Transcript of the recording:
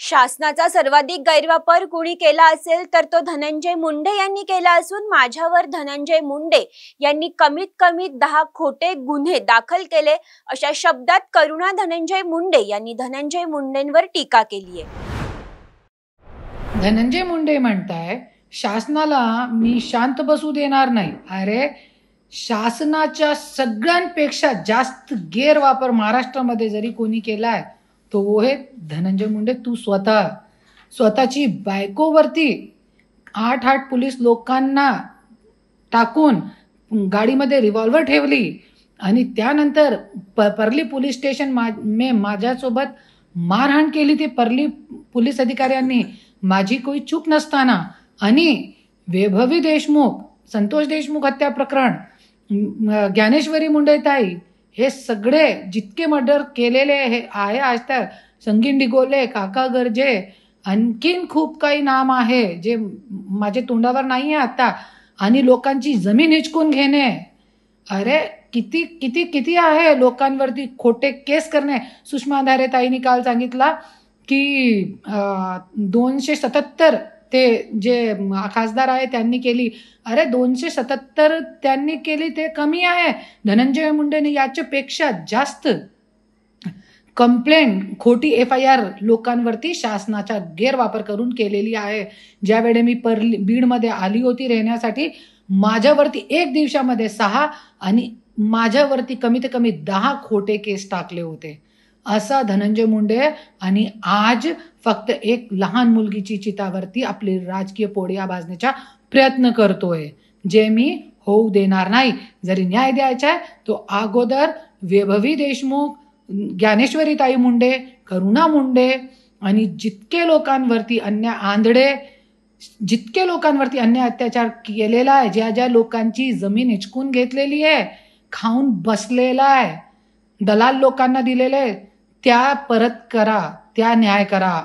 शासनाचा सर्वाधिक गैरवापर कुणी केला असेल तर तो धनंजय मुंडे यांनी केला असून माझ्यावर धनंजय मुंडे यांनी कमीत कमी 10 खोटे गुन्हे दाखल केले अशा शब्दात करुणा धनंजय मुंडे यांनी धनंजय मुंडेंवर टीका केली आहे। धनंजय मुंडे म्हणताय शासनाला मी शांत बसू देणार नाही। अरे शासनाच्या सगळ्यांपेक्षा जास्त गैरवापर महाराष्ट्रामध्ये जरी कोणी केलाय तो वो है धनंजय मुंडे। तू स्वतःची बायकोवरती 8 पोलीस लोकांना टाकून गाडीमध्ये रिव्हॉल्वर ठेवली आणि त्यानंतर परली पोलीस स्टेशन में माझ्यासोबत मारहाण केली। ते परली पोलीस अधिकाऱ्यांनी माझी कोई चूक नसताना आणि वैभवी देशमुख संतोष देशमुख हत्या प्रकरण ज्ञानेश्वरी मुंडेताई हे सगळे जितके मर्डर केलेले हे आहे आज तक संगीन डिगोले काका गर्जे आणखीन खूप काही नाम आहे जे माझे तोंडावर नाही आहे आता आणि लोकांची जमीन हिचकून घेणे। अरे किती किती किती आहे लोकांवरती खोटे केस करणे। सुषमा अंधारे ताईंनी काल सांगितला की 277 ते जे खासदार आहे त्यांनी केली। अरे 277 त्यांनी केली ते कमी आहे। धनंजय मुंडेने याच्यापेक्षा जास्त कंप्लेंट खोटी FIR लोकांवरती शासनाचा गैरवापर करून केलेली आहे। ज्यावेळी मी बीडमध्ये आली होती राहण्यासाठी माझ्यावरती एक दिवसामध्ये 6 आणि माझ्यावरती कमीत कमी 10 खोटे केस टाकले होते असा धनंजय मुंडे आणि आज फक्त एक लहान मुलगीची चितावरती आपली राजकीय पोळ्या भाजण्याचा प्रयत्न करतोय जे मी होऊ देणार नाही। जरी न्याय द्यायचा आहे तो अगोदर वैभवी देशमुख ज्ञानेश्वरी ताई मुंडे करुणा मुंडे आणि जितके लोकांवरती अन्याय अत्याचार केलेला आहे ज्या ज्या लोकांची जमीन हिचकून घेतलेली आहे खाऊन बसलेला आहे दलाल लोकांना दिलेले त्या परत करा त्या न्याय करा।